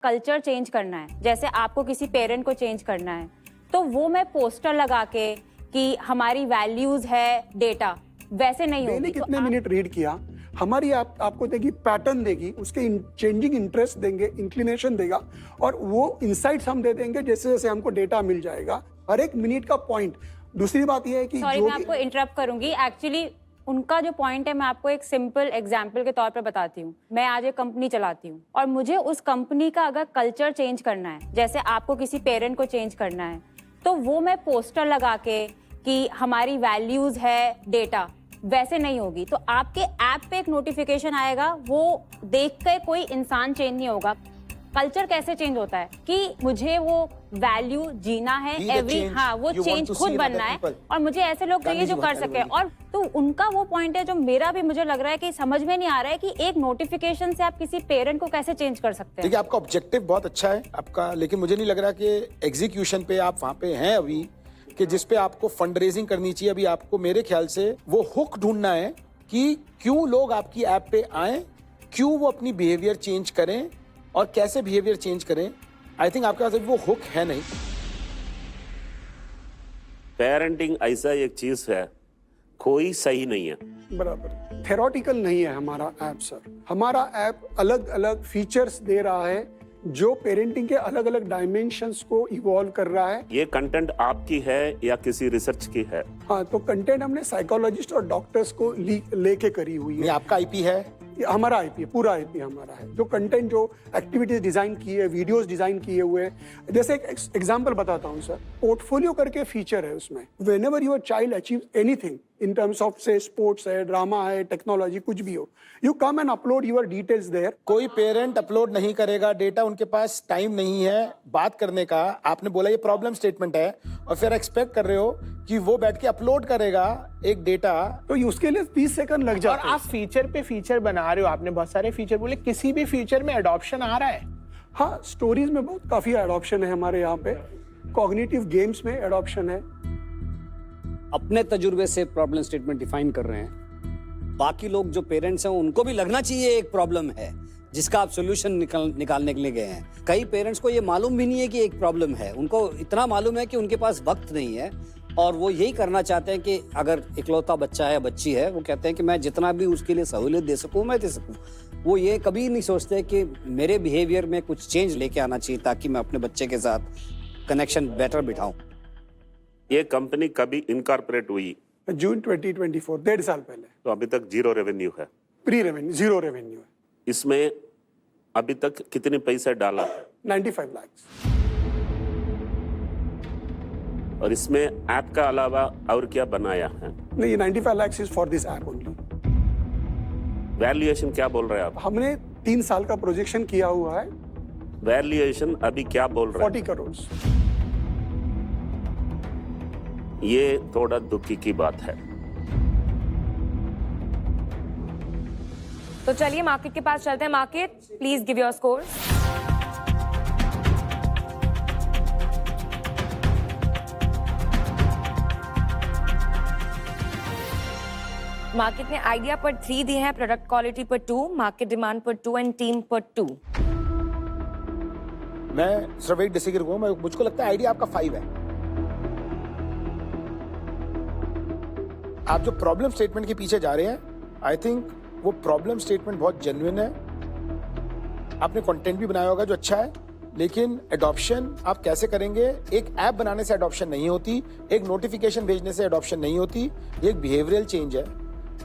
Culture change करना है, जैसे आपको किसी पेरेंट को चेंज करना है, तो वो मैं पोस्टर लगा के कि हमारी वैल्यूज है डेटा, वैसे नहीं होगी। मैंने कितने मिनट रीड किया, हमारी आपको देगी पैटर्न देगी, उसके चेंजिंग इंटरेस्ट देंगे, इंक्लिनेशन देगा, और वो इंसाइट्स हम दे देंगे जैसे जैसे हमको डेटा मिल जाएगा, हर एक मिनट का पॉइंट। दूसरी बात यह है कि सॉरी मैं आपको इंटरप्ट करूंगी, एक्चुअली उनका जो पॉइंट है मैं आपको एक सिंपल एग्जांपल के तौर पर बताती हूँ। मैं आज एक कंपनी चलाती हूँ और मुझे उस कंपनी का अगर कल्चर चेंज करना है, जैसे आपको किसी पेरेंट को चेंज करना है, तो वो मैं पोस्टर लगा के कि हमारी वैल्यूज है डेटा, वैसे नहीं होगी। तो आपके ऐप पे एक नोटिफिकेशन आएगा, वो देख कर कोई इंसान चेंज नहीं होगा। कल्चर कैसे चेंज होता है कि मुझे वो वैल्यू जीना है, वो चेंज खुद बनना है, और मुझे ऐसे लोग चाहिए जो कर सके। और तो उनका वो पॉइंट है जो मेरा भी मुझे लग रहा है कि समझ में नहीं आ रहा है कि एक नोटिफिकेशन से आप किसी पेरेंट को कैसे चेंज कर सकते हैं। देखिए आपका ऑब्जेक्टिव बहुत अच्छा है आपका, लेकिन मुझे नहीं लग रहा कि एग्जीक्यूशन पे आप वहाँ पे हैं अभी, कि जिस पे आपको फंड रेजिंग करनी चाहिए। अभी आपको मेरे ख्याल से वो हुक ढूंढना है कि क्यों लोग आपकी ऐप पे आए, क्यों वो अपनी बिहेवियर चेंज करें और कैसे बिहेवियर चेंज करें। आई थिंक आपके पास वो हुक है नहीं। पेरेंटिंग ऐसा एक चीज है, कोई सही नहीं है। बराबर थेरोटिकल नहीं है हमारा ऐप सर। हमारा ऐप अलग अलग फीचर्स दे रहा है जो पेरेंटिंग के अलग अलग डायमेंशंस को इवॉल्व कर रहा है। ये कंटेंट आपकी है या किसी रिसर्च की है? हाँ, तो कंटेंट हमने साइकोलॉजिस्ट और डॉक्टर्स को लेके करी हुई है। ये आपका आईपी है? ये हमारा आईपी है, पूरा आईपी हमारा है। जो कंटेंट, जो एक्टिविटीज डिजाइन की है, वीडियोस डिजाइन किए हुए हैं। जैसे एक एग्जांपल बताता हूँ सर, पोर्टफोलियो करके फीचर है उसमें। Whenever your child achieve anything in terms of से स्पोर्ट्स है, ड्रामा है, टेक्नोलॉजी, कुछ भी हो, you come and upload your details there. कोई पेरेंट अपलोड नहीं करेगा डेटा, उनके पास टाइम नहीं है बात करने का। आपने बोला ये प्रॉब्लम स्टेटमेंट है और फिर एक्सपेक्ट कर रहे हो कि वो बैठ के अपलोड करेगा एक डेटा, तो उसके लिए 30 सेकंड लग जाते हैं। और आप फीचर पे फीचर बना रहे हो, आपने बहुत सारे फीचर बोले, किसी भी फीचर में एडॉप्शन आ रहा है? हाँ, स्टोरीज में बहुत काफी एडॉप्शन है हमारे यहाँ पे, कॉग्निटिव गेम्स में एडॉप्शन है। अपने तजुर्बे से प्रॉब्लम स्टेटमेंट डिफाइन कर रहे हैं, बाकी लोग जो पेरेंट्स हैं उनको भी लगना चाहिए एक प्रॉब्लम है जिसका आप सोल्यूशन निकालने के लिए गए हैं। कई पेरेंट्स को ये मालूम भी नहीं है कि एक प्रॉब्लम है, उनको इतना मालूम है कि उनके पास वक्त नहीं है और वो यही करना चाहते हैं कि अगर इकलौता बच्चा है, बच्ची है, वो कहते हैं कि मैं जितना भी उसके लिए सहूलियत दे सकूं मैं दे सकूं। वो ये कभी नहीं सोचते कि मेरे बिहेवियर में कुछ चेंज लेके आना चाहिए ताकि मैं अपने बच्चे के साथ कनेक्शन बेटर बिठाऊं। ये कंपनी कभी इनकॉर्पोरेट हुई? जून 2024, 1.5 साल पहले। तो अभी तक जीरो रेवेन्यू है? प्री रेवेन्यू, जीरो रेवेन्यू है। इसमें अभी तक कितने पैसे डाला? 95 लाख। और इसमें ऐप का अलावा और क्या बनाया है? नहीं, 95 lakh is for this app only. Valuation क्या बोल रहे हैं आप? हमने 3 साल का प्रोजेक्शन किया हुआ है। वैल्यूएशन अभी क्या बोल रहे हैं? 40 करोड़। ये थोड़ा दुखी की बात है। तो चलिए मार्केट के पास चलते हैं। Market, please give your score. Market ने आइडिया पर 3 दिए हैं, प्रोडक्ट क्वालिटी पर 2, मार्केट डिमांड पर 2 एंड टीम पर 2। मैं सिर्फ एक डिसएग्री करूंगा, मुझको लगता है आइडिया आपका 5 है। आप जो प्रॉब्लम स्टेटमेंट के पीछे जा रहे हैं, आई थिंक वो प्रॉब्लम स्टेटमेंट बहुत जेन्युइन है। आपने कंटेंट भी बनाया होगा जो अच्छा है, लेकिन एडॉप्शन आप कैसे करेंगे? एक ऐप बनाने से एडॉप्शन नहीं होती, एक नोटिफिकेशन भेजने से एडॉप्शन नहीं होती, ये एक बिहेवियरल चेंज है।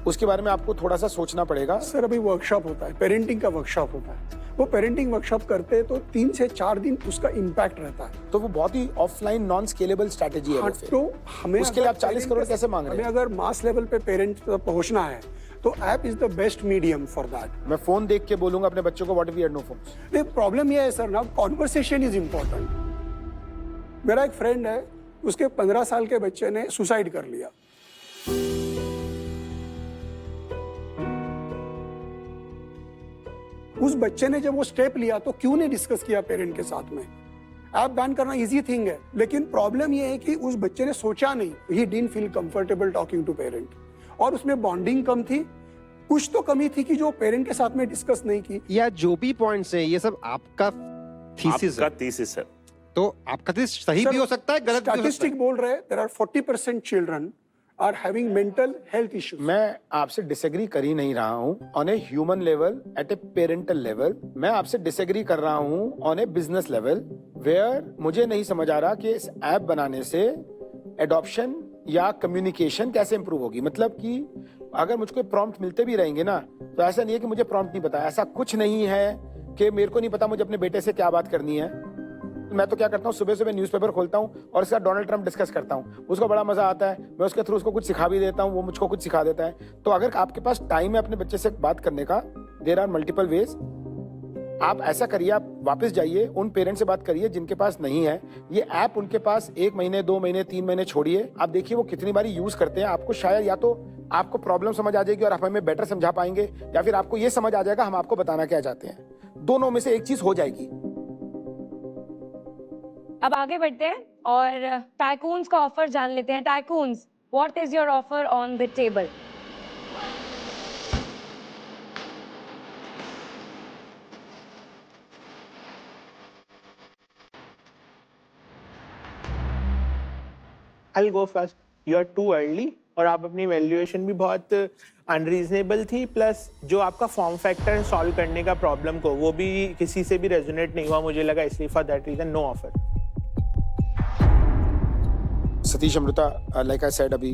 उसके बारे में आपको थोड़ा सा सोचना पड़ेगा। सर, अभी वर्कशॉप होता है, पेरेंटिंग का वर्कशॉप होता है। वो पेरेंटिंग वर्कशॉप करते हैं तो 3 से 4 दिन उसका इम्पैक्ट रहता है। तो वो बहुत ही ऑफलाइन नॉन स्केलेबल स्ट्रैटेजी है। हाँ, तो हमें उसके लिए आप 40 करोड़ कैसे मांग रहे हैं? हमें अगर मास लेवल पे पेरेंट्स तक पहुंचना है तो app is the best medium for that. मैं फोन देख के बोलूंगा अपने बच्चों को what if we had no phones? नहीं, प्रॉब्लम ये है सर ना, कॉन्वर्सेशन इज इम्पोर्टेंट। मेरा एक फ्रेंड है, उसके 15 साल के बच्चे ने सुसाइड कर लिया। उस बच्चे ने जब वो स्टेप लिया तो क्यों नहीं डिस्कस किया पेरेंट के साथ में? ऐप बैन करना इजी थिंग है, लेकिन प्रॉब्लम ये है कि उस बच्चे ने सोचा नहीं, he didn't feel comfortable talking to parent, और उसमें बॉन्डिंग कम थी, कुछ तो कमी थी कि जो पेरेंट के साथ में डिस्कस नहीं की। या जो भी पॉइंट्स हैं ये सब आपका थीसिस आपका है। थीसिस है। तो आपका थीसिस सही भी हो सकता है, गलत भी हो सकता स्टैटिस्टिक बोल रहे हैं there are 40% children are having mental health issues. मैं आपसे डिसएग्री कर ही नहीं रहा हूं on a human level, at a parental level. मैं आपसे डिसएग्री कर रहा हूं on a business level, where मुझे नहीं समझ आ रहा कि इस ऐप बनाने से एडॉप्शन या कम्युनिकेशन कैसे इंप्रूव होगी। मतलब कि अगर मुझको प्रॉम्प्ट मिलते भी रहेंगे ना, तो ऐसा नहीं है कि मुझे प्रॉम्प्ट नहीं पता। ऐसा कुछ नहीं है कि मेरे को नहीं पता मुझे अपने बेटे से क्या बात करनी है। मैं तो क्या करता हूँ, सुबह सुबह न्यूज़पेपर खोलता हूँ और इसका डोनाल्ड ट्रंप डिस्कस करता हूँ। उसको बड़ा मजा आता है, मैं उसके थ्रू उसको कुछ सिखा भी देता हूँ, वो मुझको कुछ सिखा देता है। तो अगर आपके पास टाइम है अपने बच्चे से बात करने का, देयर आर मल्टीपल वेज। आप ऐसा करिए, आप वापस जाइए, उन पेरेंट्स से बात करिए जिनके पास नहीं है ये ऐप। उनके पास 1 महीने, 2 महीने, 3 महीने छोड़िए, आप देखिए वो कितनी बारी यूज करते हैं। आपको शायद या तो आपको प्रॉब्लम समझ आ जाएगी और आप हमें बेटर समझा पाएंगे, या फिर आपको ये समझ आ जाएगा हम आपको बताना क्या चाहते हैं। दोनों में से एक चीज हो जाएगी। अब आगे बढ़ते हैं और टाइकून्स का ऑफर जान लेते हैं। Tycoons, what is your offer on the table? I'll go first. You're too early और आप अपनी वैल्यूएशन भी बहुत अनरीजनेबल थी, प्लस जो आपका फॉर्म फैक्टर सॉल्व करने का प्रॉब्लम को वो भी किसी से भी रेजोनेट नहीं हुआ मुझे लगा, इसलिए for that reason no offer. Satish, Amrita, like I said अभी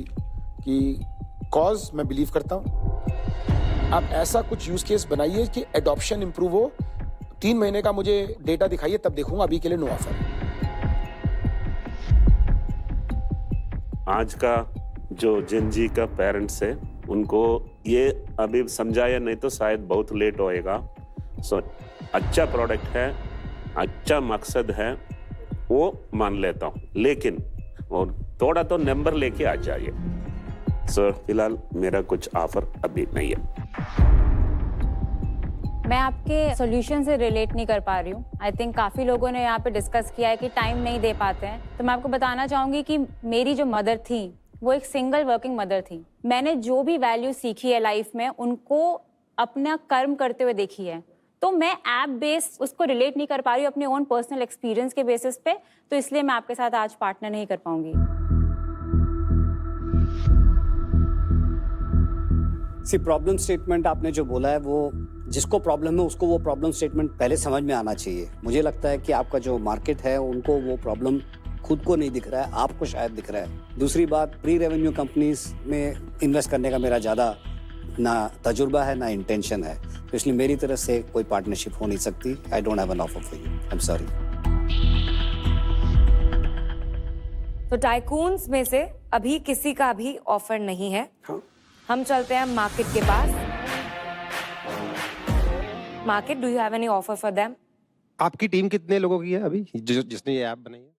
कि कॉज मैं बिलीव करता हूँ। आप ऐसा कुछ यूज केस बनाइए कि एडॉप्शन इंप्रूव हो। 3 महीने का मुझे डेटा दिखाइए, तब देखूंगा। अभी के लिए नो ऑफर। आज का जो जिंजी का पेरेंट्स है उनको ये अभी समझाया नहीं तो शायद बहुत लेट होएगा। सो अच्छा प्रोडक्ट है, अच्छा मकसद है, वो मान लेता हूँ, लेकिन और थोड़ा तो नंबर लेके आ जाइए। सर फिलहाल मेरा कुछ ऑफर अभी नहीं है। मैं आपके सॉल्यूशन से रिलेट नहीं कर पा रही हूँ। आई थिंक काफ़ी लोगों ने यहाँ पे डिस्कस किया है कि टाइम नहीं दे पाते हैं। तो मैं आपको बताना चाहूँगी कि मेरी जो मदर थी वो एक सिंगल वर्किंग मदर थी। मैंने जो भी वैल्यू सीखी है लाइफ में उनको अपना कर्म करते हुए देखी है। तो मैं ऐप बेस्ड उसको रिलेट नहीं कर पा रही हूँ अपने ओन पर्सनल एक्सपीरियंस के बेसिस पे, तो इसलिए मैं आपके साथ आज पार्टनर नहीं कर पाऊंगी। सी प्रॉब्लम स्टेटमेंट आपने जो बोला है, वो जिसको प्रॉब्लम है उसको वो प्रॉब्लम स्टेटमेंट पहले समझ में आना चाहिए। मुझे लगता है कि आपका जो मार्केट है उनको वो प्रॉब्लम खुद को नहीं दिख रहा है, आपको शायद दिख रहा है। दूसरी बात, प्री रेवेन्यू कंपनीज में इन्वेस्ट करने का मेरा ज़्यादा ना तजुर्बा है ना इंटेंशन है, तो इसलिए मेरी तरफ से कोई पार्टनरशिप हो नहीं सकती। I don't have an offer for you, I am sorry. तो टाइकून्स में से अभी किसी का भी ऑफर नहीं है। हाँ। हम चलते हैं मार्केट के पास। Market, do you have any offer for them? आपकी टीम कितने लोगों की है अभी जिसने ये ऐप बनाई है?